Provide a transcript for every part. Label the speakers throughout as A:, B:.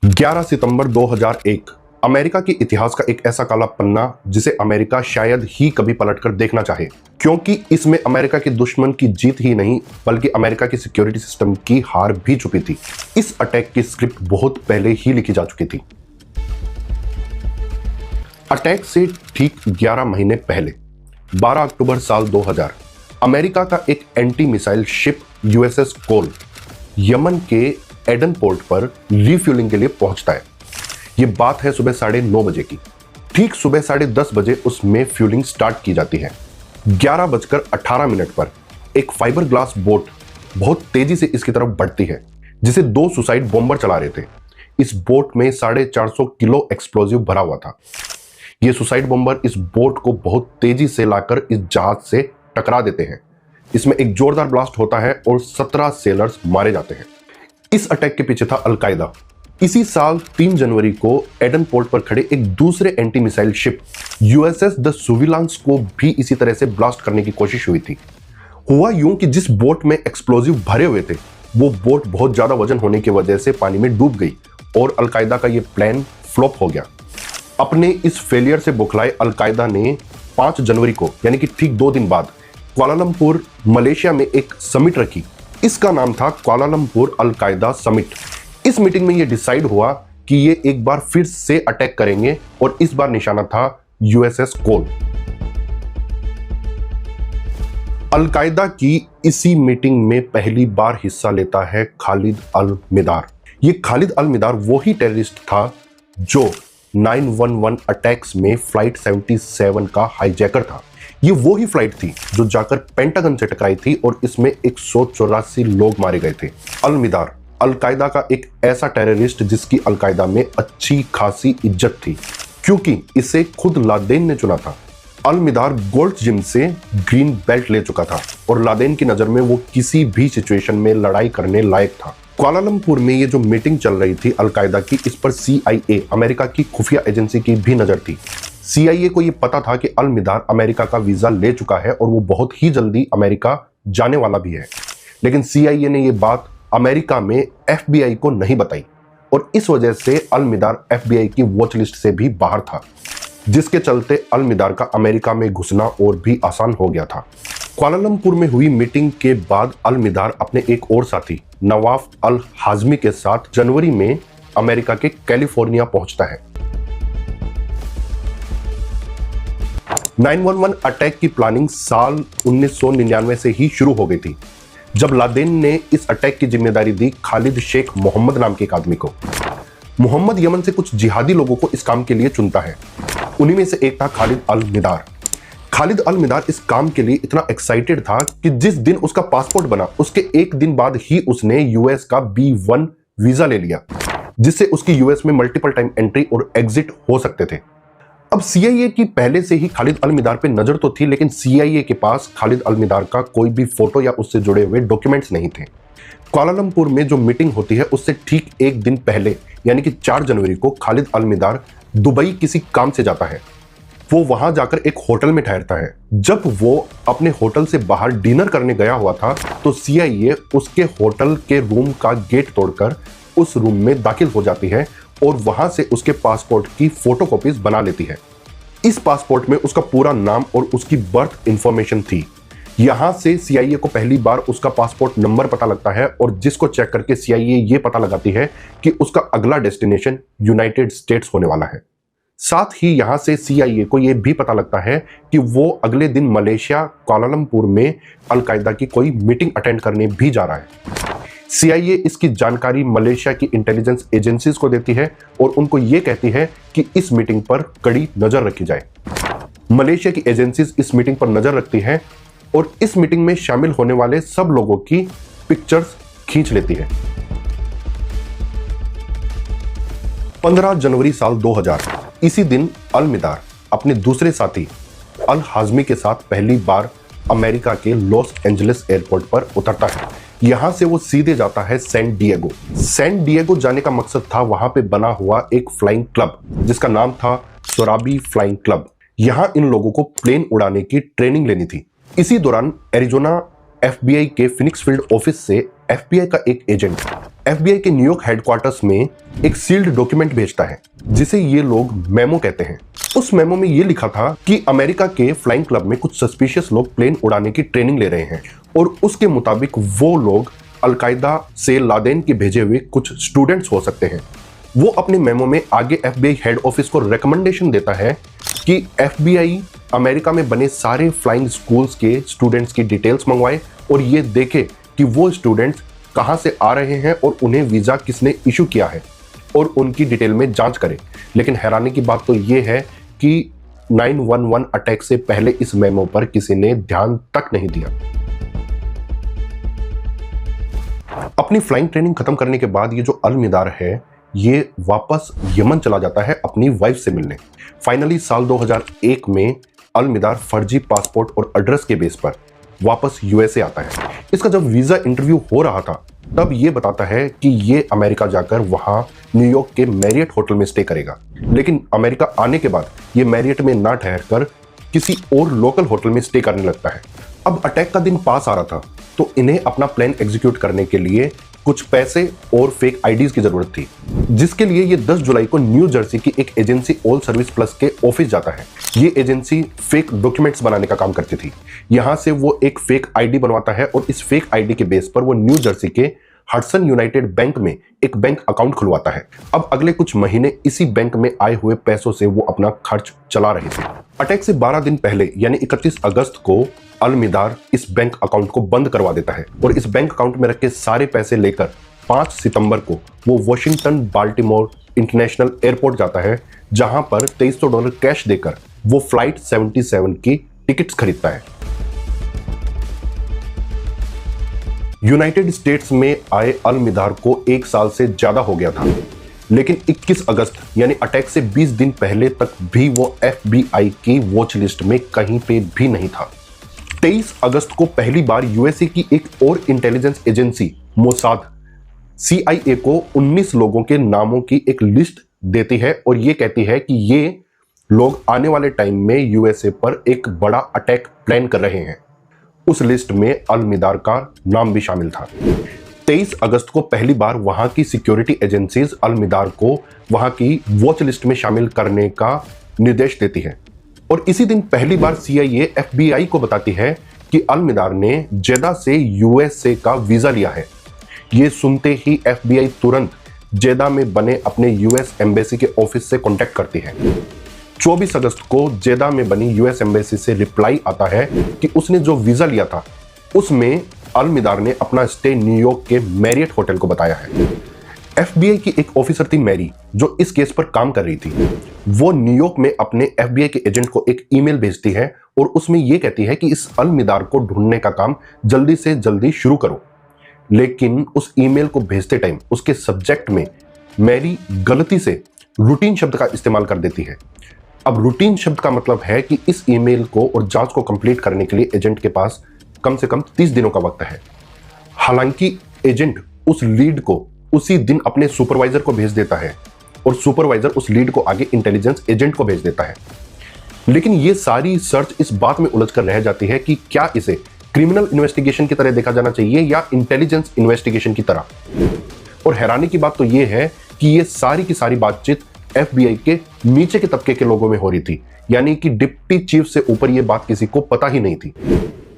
A: 11 सितंबर 2001 America के इतिहास का एक ऐसा काला पन्ना जिसे अमेरिका शायद ही कभी पलटकर देखना चाहे, क्योंकि इसमें अमेरिका के दुश्मन की जीत ही नहीं बल्कि अमेरिका की सिक्योरिटी सिस्टम की हार भी छुपी थी। इस अटैक की स्क्रिप्ट बहुत पहले ही लिखी जा चुकी थी। अटैक से ठीक 11 महीने पहले 12 अक्टूबर साल 2000 अमेरिका का एक एंटी मिसाइल शिप यूएसएस कोल यमन के एडन पोर्ट पर रिफ्यूलिंग के लिए पहुंचता है। यह बात है सुबह 9:30 बजे की। ठीक सुबह 10:30 बजे उसमें फ्यूलिंग स्टार्ट की जाती है। 11:18 पर एक फाइबर ग्लास बोट बहुत तेजी से इसकी तरफ बढ़ती है, जिसे 2 सुसाइड बॉम्बर चला रहे थे। इस बोट में 450 किलो एक्सप्लोजिव भरा हुआ था। ये सुसाइड बॉम्बर इस बोट को बहुत तेजी से लाकर इस जहाज से टकरा देते हैं। इसमें एक जोरदार ब्लास्ट होता है और 17 सेलर्स मारे जाते हैं। इस अटैक के पीछे था अल-कायदा। इसी साल 3 जनवरी को एडन पोर्ट पर खड़े एक दूसरे anti missile ship USS The Sullivans को भी इसी तरह से ब्लास्ट करने की कोशिश हुई थी। हुआ यूं कि जिस बोट में एक्सप्लोजिव भरे हुए थे वो बोट बहुत ज्यादा वजन होने की वजह से पानी में डूब गई और अल-कायदा का ये प्लान फ्लॉप हो गया। अपने इस फेलियर से बुखलाए अल-कायदा ने 5 जनवरी को यानी कि ठीक 2 दिन बाद कुआलालंपुर मलेशिया में एक समिट रखी। इसका नाम था कुआलालंपुर अल-कायदा समिट। इस मीटिंग में यह डिसाइड हुआ कि ये एक बार फिर से अटैक करेंगे और इस बार निशाना था यूएसएस कोल। अल-कायदा की इसी मीटिंग में पहली बार हिस्सा लेता है खालिद अल-मिदार। ये खालिद अल-मिदार वही टेररिस्ट था जो 9/11 अटैक्स में फ्लाइट 77 का हाईजैकर था। ये वो ही फ्लाइट थी जो जाकर पेंटागन से टकराई थी और इसमें 184 लोग मारे गए थे। अल-मिदार अल-कायदा का एक ऐसा टेररिस्ट जिसकी अल-कायदा में अच्छी खासी इज्जत थी, क्योंकि इसे खुद लादेन ने चुना था। अल-मिदार गोल्ड जिम से ग्रीन बेल्ट ले चुका था और लादेन की नजर में वो किसी भी सिचुएशन में लड़ाई करने लायक था। कुआलालंपुर में ये जो मीटिंग चल रही थी अल-कायदा की, इस पर CIA अमेरिका की खुफिया एजेंसी की भी नजर थी। CIA को ये पता था कि अल-मिदार अमेरिका का वीजा ले चुका है और वो बहुत ही जल्दी अमेरिका जाने वाला भी है, लेकिन CIA ने ये बात अमेरिका में FBI को नहीं बताई और इस वजह से अल-मिदार FBI की वॉच लिस्ट से भी बाहर था, जिसके चलते अल-मिदार का अमेरिका में घुसना और भी आसान हो गया था। कुआलालंपुर में हुई मीटिंग के बाद अल-मिदार अपने एक और साथी नवाफ अल-हाजमी के साथ जनवरी में अमेरिका के कैलिफोर्निया पहुंचता है। 9/11 अटैक की प्लानिंग साल 1999 से ही शुरू हो गई थी, जब लादेन ने इस अटैक की जिम्मेदारी दी खालिद शेख मोहम्मद नाम के एक आदमी को। मोहम्मद यमन से कुछ जिहादी लोगों को इस काम के लिए चुनता है। उन्हीं में से एक था खालिद अल-मिदार। खालिद अल-मिदार इस काम के लिए इतना एक्साइटेड था कि जिस दिन उसका पासपोर्ट बना उसके एक दिन बाद ही उसने यूएस का B1 वीजा ले लिया, जिससे उसकी यूएस में मल्टीपल टाइम एंट्री और एग्जिट हो सकते थे। अब CIA की पहले से ही खालिद अल-मिदार पे नजर तो थी, लेकिन CIA के पास खालिद अल-मिदार का कोई भी फोटो या उससे जुड़े हुए डॉक्यूमेंट्स नहीं थे। कुआलालंपुर में जो मीटिंग होती है उससे ठीक एक दिन पहले यानी कि 4 जनवरी को खालिद अल-मिदार दुबई किसी काम से जाता है। वो वहां जाकर एक होटल में ठहरता है। जब वो अपने होटल से बाहर डिनर करने गया हुआ था तो CIA उसके होटल के रूम का गेट तोड़कर उस रूम में दाखिल हो जाती है और वहां से उसके पासपोर्ट की फोटोकॉपीज बना लेती है। इस पासपोर्ट में उसका पूरा नाम और उसकी बर्थ इंफॉर्मेशन थी। यहां से CIA को पहली बार उसका पासपोर्ट नंबर पता लगता है और जिसको चेक करके CIA ये पता लगाती है कि उसका अगला डेस्टिनेशन यूनाइटेड स्टेट्स होने वाला है। साथ ही यहां से CIA को यह भी पता लगता है कि वो अगले दिन मलेशिया कुआलालंपुर में अल-कायदा की कोई मीटिंग अटेंड करने भी जा रहा है। CIA इसकी जानकारी मलेशिया की इंटेलिजेंस एजेंसीज को देती है और उनको ये कहती है कि इस मीटिंग पर कड़ी नजर रखी जाए। मलेशिया की एजेंसीज इस मीटिंग पर नजर रखती है और इस मीटिंग में शामिल होने वाले सब लोगों की पिक्चर्स खींच लेती है। 15 जनवरी साल 2000 इसी दिन अल-मिदार अपने दूसरे साथी अल-हाजमी के साथ पहली बार अमेरिका के लॉस एंजलिस एयरपोर्ट पर उतरता है। यहां से वो सीधे जाता है सैन डिएगो। सैन डिएगो जाने का मकसद था वहां पे बना हुआ एक फ्लाइंग क्लब जिसका नाम था सोराबी फ्लाइंग क्लब। यहां इन लोगों को प्लेन उड़ाने की ट्रेनिंग लेनी थी। इसी दौरान एरिजोना FBI के फिनिक्स फील्ड ऑफिस से FBI का एक एजेंट एफबीआई के न्यूयॉर्क हेडक्वार्टर्स में एक सील्ड डॉक्यूमेंट भेजता है जिसे ये लोग मेमो कहते हैं। उस मेमो में ये लिखा था कि अमेरिका के फ्लाइंग क्लब में कुछ सस्पिशियस लोग प्लेन उड़ाने की ट्रेनिंग ले रहे हैं और उसके मुताबिक वो लोग अलकायदा से लादेन के भेजे हुए कुछ स्टूडेंट्स हो सकते हैं। वो अपने मेमो में आगे एफबीआई हेड ऑफिस को रिकमेंडेशन देता है कि एफबीआई अमेरिका में बने सारे फ्लाइंग स्कूल्स के स्टूडेंट्स की डिटेल्स मंगवाए और ये देखे कि वो स्टूडेंट्स कहां से आ रहे हैं और उन्हें वीजा किसने इशू किया है और उनकी डिटेल में जांच करे। लेकिन हैरानी की बात तो ये है कि 9/11 अटैक से पहले इस मेमो पर किसी ने ध्यान तक नहीं दिया। अपनी फ्लाइंग ट्रेनिंग खत्म करने के बाद ये जो अल मिदार है ये वापस यमन चला जाता है अपनी वाइफ से मिलने। फाइनली साल 2001 में अल मिदार फर्जी पासपोर्ट और एड्रेस के बेस पर वापस यूएसए आता है। इसका जब वीजा इंटरव्यू हो रहा था तब ये बताता है कि ये अमेरिका जाकर वहां न्यूयॉर्क के मैरियट होटल में स्टे करेगा। लेकिन अमेरिका आने के बाद ये मैरियट में ना ठहरकर किसी और लोकल होटल में स्टे करने लगता है। अब अटैक का दिन पास आ रहा था तो इन्हें अपना प्लान एग्जीक्यूट करने के लिए कुछ पैसे और फेक आईडीज की जरूरत थी, जिसके लिए ये 10 जुलाई को न्यू जर्सी की एक एजेंसी ऑल सर्विस प्लस के ऑफिस जाता है। ये एजेंसी फेक डॉक्यूमेंट्स बनाने का काम करती थी। यहां से वो एक फेक आईडी बनवाता है और इस फेक आईडी के बेस पर वो न्यू जर्सी के हडसन यूनाइटेड बैंक में एक बैंक अकाउंट खुलवाता है। अब अगले कुछ महीने इसी बैंक में आए हुए पैसों से वो अपना खर्च चला रहे थे। अटैक से 12 दिन पहले यानी 31 अगस्त को अल मिदार इस बैंक अकाउंट को बंद करवा देता है और इस बैंक अकाउंट में रखे सारे पैसे लेकर 5 सितंबर को वो वॉशिंगटन बाल्टीमोर इंटरनेशनल एयरपोर्ट जाता है, जहां पर $2300 कैश देकर वो फ्लाइट 77 की टिकट्स खरीदता है। यूनाइटेड स्टेट्स में आए अल मिदार को 1 साल से ज्यादा हो गया था, लेकिन 21 अगस्त यानी अटैक से 20 दिन पहले तक भी वो एफबीआई की वॉच लिस्ट में कहीं पे भी नहीं था। 23 अगस्त को पहली बार यूएसए की एक और इंटेलिजेंस एजेंसी मोसाद सीआईए को 19 लोगों के नामों की एक लिस्ट देती है और ये कहती है कि ये लोग आने वाले टाइम में यूएसए पर एक बड़ा अटैक प्लान कर रहे हैं। उस लिस्ट में अल मिदार का नाम भी शामिल था। 23 अगस्त को पहली बार वहां की सिक्योरिटी एजेंसीज अल मिदार को वहां की वॉच लिस्ट में शामिल करने का निर्देश देती है और इसी दिन पहली बार सीआईए एफबीआई को बताती है कि अल मिदार ने जेदा से यूएसए का वीजा लिया है। ये सुनते ही एफबीआई तुरंत जेदा में बने अपने यूएस एम्बेसी के ऑफिस से कांटेक्ट करती है। 24 अगस्त को जेदा में बनी यूएस एम्बेसी से रिप्लाई आता है कि उसने जो वीजा लिया था उसमें अल मिदार ने अपना स्टे न्यूयॉर्क के मैरियट होटल को बताया है। एफबीआई की एक ऑफिसर थी मैरी, जो इस केस पर काम कर रही थी। वो न्यूयॉर्क में अपने एफबीआई के एजेंट को एक ईमेल भेजती है और उसमें यह कहती है कि इस अल मिदार को ढूंढने का काम जल्दी से जल्दी शुरू करो। लेकिन उस ईमेल को भेजते टाइम उसके सब्जेक्ट में मैरी गलती से रूटीन शब्द का इस्तेमाल कर देती है। अब रूटीन शब्द का मतलब है कि इस ईमेल को और जांच को कंप्लीट करने के लिए एजेंट के पास कम से कम 30 दिनों का वक्त है। हालांकि एजेंट उस लीड को उसी दिन अपने सुपरवाइजर को भेज देता है और सुपरवाइजर उस लीड को आगे इंटेलिजेंस एजेंट को भेज देता है। लेकिन ये सारी सर्च इस बात में उलझकर रह जाती है कि क्या इसे क्रिमिनल इन्वेस्टिगेशन की तरह देखा जाना चाहिए या इंटेलिजेंस इन्वेस्टिगेशन की तरह। और हैरानी की बात तो ये है कि ये सारी की सारी बातचीत एफबीआई के नीचे के तबके के लोगों में हो रही थी, यानी कि डिप्टी चीफ से ऊपर ये बात किसी को पता ही नहीं थी।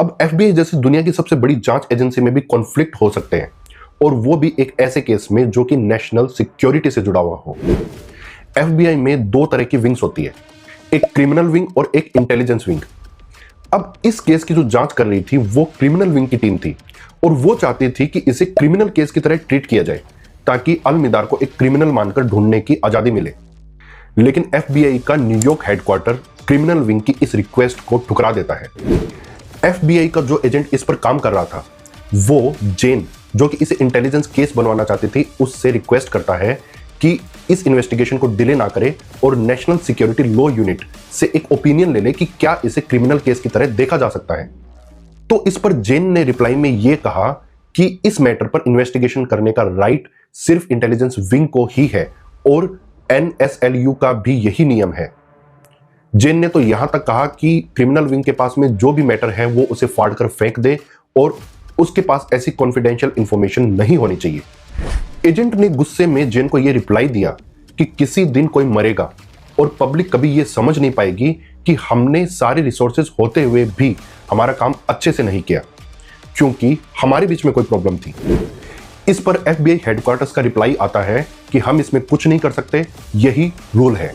A: अब एफबीआई जैसी दुनिया की सबसे बड़ी जांच एजेंसी में भी कॉन्फ्लिक्ट हो सकते हैं, और वो भी एक ऐसे केस में जो कि नेशनल सिक्योरिटी से जुड़ा हुआ हो। एफबीआई में 2 तरह की विंग्स होती है, एक क्रिमिनल विंग और एक इंटेलिजेंस विंग। अब इस केस की जो जांच कर रही थी वो क्रिमिनल विंग की टीम थी और वो चाहती थी कि इसे क्रिमिनल केस की तरह ट्रीट किया जाए ताकि अल मिदार को एक क्रिमिनल मानकर ढूंढने की आजादी मिले। लेकिन एफबीआई का न्यूयॉर्क हेडक्वार्टर क्रिमिनल विंग की इस रिक्वेस्ट को ठुकरा देता है। एफबीआई का जो एजेंट इस पर काम कर रहा था वो जेन, जो कि इसे इंटेलिजेंस केस बनवाना चाहती थी, उससे रिक्वेस्ट करता है कि इस इन्वेस्टिगेशन को डिले ना करे और नेशनल सिक्योरिटी लॉ यूनिट से एक ओपिनियन ले ले कि क्या इसे क्रिमिनल केस की तरह देखा जा सकता है। तो इस पर जेन ने रिप्लाई में यह कहा कि इस मैटर पर इन्वेस्टिगेशन करने का राइट सिर्फ इंटेलिजेंस विंग को ही है और एनएसएलयू का भी यही नियम है। जेन ने तो यहां तक कहा कि क्रिमिनल विंग के पास में जो भी मैटर है वो उसे फाड़ कर फेंक दे और उसके पास ऐसी कॉन्फिडेंशियल इंफॉर्मेशन नहीं होनी चाहिए। एजेंट ने गुस्से में जेन को यह रिप्लाई दिया कि किसी दिन कोई मरेगा और पब्लिक कभी यह समझ नहीं पाएगी कि हमने सारे रिसोर्सेज होते हुए भी हमारा काम अच्छे से नहीं किया क्योंकि हमारे बीच में कोई प्रॉब्लम थी। इस पर FBI हेडक्वार्टर्स का रिप्लाई आता है कि हम इसमें कुछ नहीं कर सकते, यही रूल है।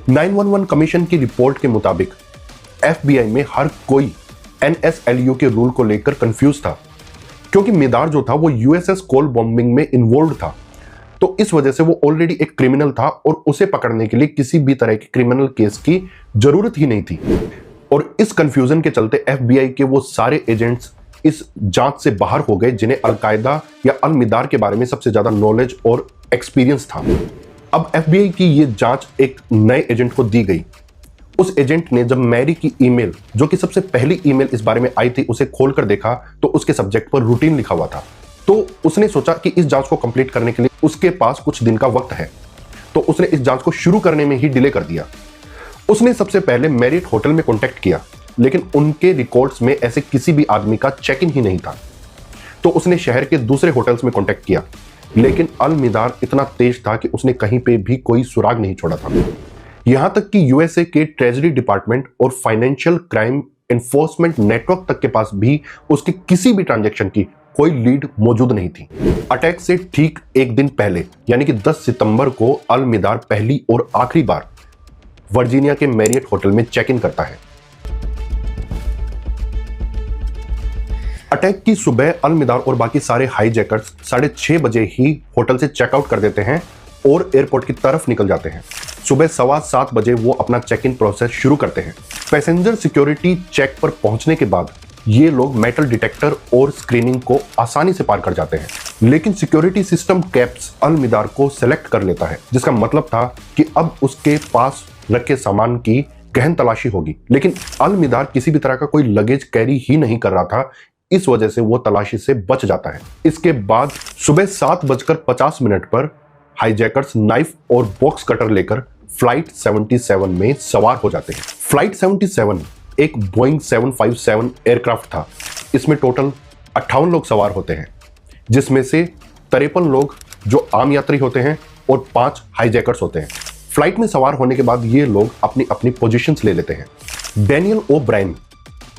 A: 911 कमीशन की रिपोर्ट के मुताबिक FBI में हर कोई NSLU के रूल को लेकर कंफ्यूज था क्योंकि मिदार जो था वो USS कोल बॉम्बिंग में इन्वॉल्व था, तो इस वजह से वो ऑलरेडी एक क्रिमिनल था और उसे पकड़ने के लिए किसी भी तरह के क्रिमिनल केस की जरूरत ही नहीं थी। और इस कंफ्यूजन के चलते FBI के वो सारे एजेंट्स इस जांच से बाहर हो गए जिन्हें अलकायदा या अल मिदार के बारे में सबसे ज्यादा नॉलेज और एक्सपीरियंस था। अब FBI की ये जांच एक नए एजेंट को दी गई। उस एजेंट ने जब मैरी की ईमेल, जो कि सबसे पहली ईमेल इस बारे में आई थी, उसे खोलकर देखा तो उसके सब्जेक्ट पर रूटीन लिखा हुआ था। तो उसने सोचा कि इस जांच को कंप्लीट करने के लिए उसके पास कुछ दिन का वक्त है, तो उसने इस जांच को शुरू करने में ही डिले कर दिया। उसने सबसे पहले मैरिट होटल में कॉन्टेक्ट किया, लेकिन उनके रिकॉर्ड्स में ऐसे किसी भी आदमी का चेक इन ही नहीं था। तो उसने शहर के दूसरे होटल्स में कॉन्टेक्ट किया, लेकिन अल मिदार इतना तेज था कि उसने कहीं पे भी कोई सुराग नहीं छोड़ा था। यहां तक कि USA के ट्रेजरी डिपार्टमेंट और फाइनेंशियल क्राइम एनफोर्समेंट नेटवर्क तक के पास भी उसके किसी भी ट्रांजैक्शन की कोई लीड मौजूद नहीं थी। अटैक से ठीक एक दिन पहले यानी कि 10 सितंबर को अल मिदार पहली और आखिरी बार वर्जीनिया के मैरियट होटल में चेक इन करता है। अटैक की सुबह अल मिदार और बाकी सारे हाईजैकर्स 6:30 बजे ही होटल से चेकआउट कर देते हैं और एयरपोर्ट की तरफ निकल जाते हैं। सुबह 7:15 बजे वो अपना चेक इन प्रोसेस शुरू करते हैं। पैसेंजर सिक्योरिटी चेक पर पहुंचने के बाद ये लोग मेटल डिटेक्टर और स्क्रीनिंग को आसानी से पार कर जाते हैं, लेकिन सिक्योरिटी सिस्टम कैप्स अल मिदार को सेलेक्ट कर लेता है, जिसका मतलब था कि अब उसके पास रखे सामान की गहन तलाशी होगी। लेकिन अल मिदार किसी भी तरह का कोई लगेज कैरी ही नहीं कर रहा था, इस वजह से वो तलाशी से बच जाता है। इसके बाद सुबह 7:50 पर हाईजैकर्स नाइफ और बॉक्स कटर लेकर फ्लाइट 77 में सवार हो जाते हैं। फ्लाइट 77 एक बोइंग 757 एयरक्राफ्ट था। इसमें टोटल 58 लोग सवार होते हैं, जिसमें से 53 लोग जो आम यात्री होते हैं और 5 हाईजैकर्स होते हैं। फ्लाइट में सवार होने के बाद ये लोग अपनी अपनी पोजीशंस ले लेते हैं। डैनियल ओब्रायन,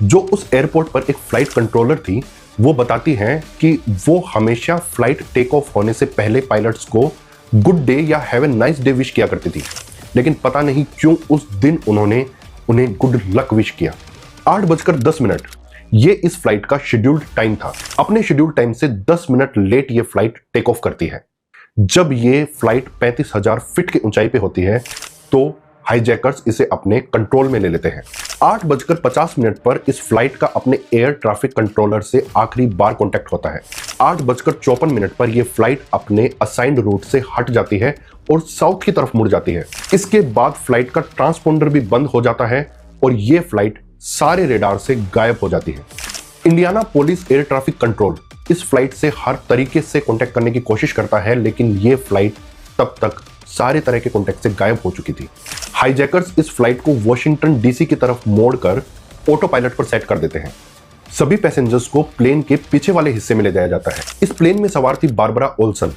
A: जो उस एयरपोर्ट पर एक फ्लाइट कंट्रोलर थी, वो बताती हैं कि वो हमेशा फ्लाइट टेक ऑफ होने से पहले पायलट्स को गुड डे या have a nice day wish किया करती थी, लेकिन पता नहीं क्यों उस दिन उन्होंने उन्हें गुड लक विश किया। 8:10 ये इस फ्लाइट का शेड्यूल्ड टाइम था। अपने शेड्यूल्ड टाइम से 10 मिनट लेट ये फ्लाइट टेक ऑफ करती है। जब ये फ्लाइट 35,000 फीट की ऊंचाई पे होती है तो हाईजैकर्स इसे अपने कंट्रोल में ले लेते हैं। 8:50 पर इस फ्लाइट का अपने एयर ट्रैफिक कंट्रोलर से आखिरी बार कॉन्टेक्ट होता है। 8:54 पर यह फ्लाइट अपने असाइंड रूट से हट जाती है और साउथ की तरफ मुड़ जाती है। इसके बाद फ्लाइट का ट्रांसपोंडर भी बंद हो जाता है और यह फ्लाइट सारे रेडार से गायब हो जाती है। Indiana police air traffic control इस फ्लाइट से हर तरीके से कॉन्टेक्ट करने की कोशिश करता है, लेकिन यह फ्लाइट तब तक सारे तरह के कॉन्टेक्ट से गायब हो चुकी थी। हाईजैकर्स इस फ्लाइट को वॉशिंगटन DC की तरफ मोड़कर ऑटो पायलट पर सेट कर देते हैं। सभी पैसेंजर्स को प्लेन के पीछे वाले हिस्से में ले जाया जाता है। इस प्लेन में सवार थी बारबरा ओल्सन,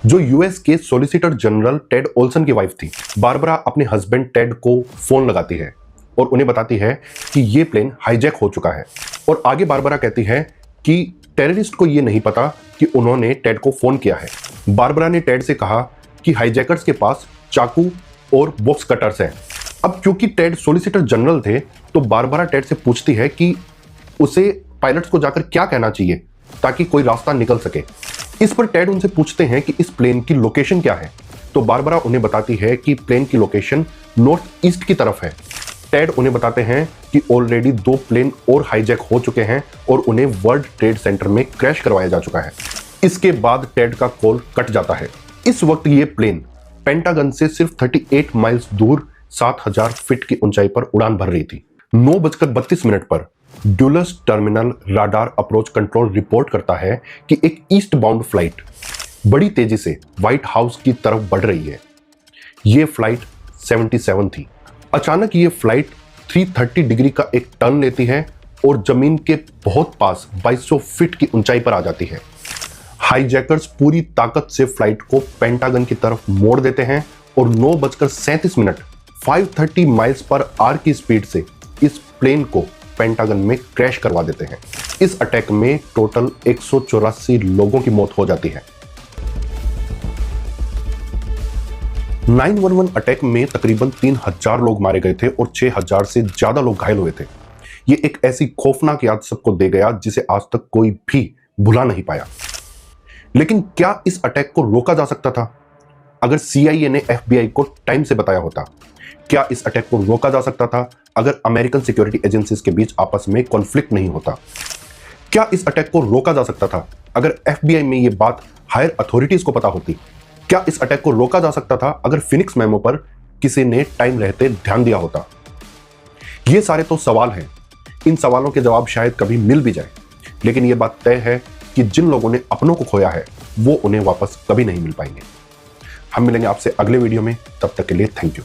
A: जो US के सॉलिसिटर जनरल टेड ओल्सन की वाइफ थी। बारबरा अपने हस्बैंड टेड को फोन लगाती है और उन्हें बताती है कि ये प्लेन हाईजैक हो चुका है। और आगे बारबरा कहती है कि टेररिस्ट को ये नहीं पता कि उन्होंने टेड को फोन किया है। बारबरा ने टेड से कहा कि हाईजैकर्स के पास चाकू और बॉक्स कटर्स हैं। अब क्योंकि टेड सॉलिसिटर जनरल थे, तो बारबरा टेड से पूछती है कि उसे पायलट्स को जाकर क्या कहना चाहिए ताकि कोई रास्ता निकल सके। इस पर टेड उनसे पूछते हैं कि इस प्लेन की लोकेशन क्या है, तो बारबरा उन्हें बताती है कि प्लेन की लोकेशन नॉर्थ ईस्ट की तरफ है। टेड उन्हें बताते हैं कि ऑलरेडी 2 प्लेन और हाईजैक हो चुके हैं और उन्हें वर्ल्ड ट्रेड सेंटर में क्रैश करवाया जा चुका है। इसके बाद टेड का कॉल कट जाता है। इस वक्त ये प्लेन पेंटागन से सिर्फ 38 माइल्स दूर 7,000 फीट की ऊंचाई पर उड़ान भर रही थी। 9:32 पर Dulles terminal radar approach control report करता है कि एक ईस्ट बाउंड फ्लाइट बड़ी तेजी से व्हाइट हाउस की तरफ बढ़ रही है। यह फ्लाइट 77 थी। अचानक ये फ्लाइट 330 डिग्री का एक टर्न लेती है और जमीन के बहुत पास 2200 फीट की ऊंचाई पर आ जाती है। हाईजैकर्स पूरी ताकत से फ्लाइट को पेंटागन की तरफ मोड़ देते हैं और 9:37 530 माइल्स पर आवर की स्पीड से इस प्लेन को पेंटागन में क्रैश करवा देते हैं। इस अटैक में टोटल 184 लोगों की मौत हो जाती है। 9/11 अटैक में तकरीबन 3000 लोग मारे गए थे और 6000 से ज्यादा लोग घायल हुए थे। ये एक ऐसी खौफनाक याद सबको दे गया जिसे आज तक कोई भी भुला नहीं पाया। लेकिन क्या इस अटैक को रोका जा सकता था अगर CIA ने FBI को टाइम से बताया होता? क्या इस अटैक को रोका जा सकता था अगर अमेरिकन सिक्योरिटी एजेंसीज के बीच आपस में कॉन्फ्लिक्ट नहीं होता? क्या इस अटैक को रोका जा सकता था अगर FBI में यह बात हायर अथॉरिटीज को पता होती? क्या इस अटैक को रोका जा सकता था अगर फिनिक्स मेमो पर किसी ने टाइम रहते ध्यान दिया होता? ये सारे तो सवाल हैं। इन सवालों के जवाब शायद कभी मिल भी जाए, लेकिन यह बात तय है कि जिन लोगों ने अपनों को खोया है वो उन्हें वापस कभी नहीं मिल पाएंगे। हम मिलेंगे आपसे अगले वीडियो में, तब तक के लिए थैंक यू।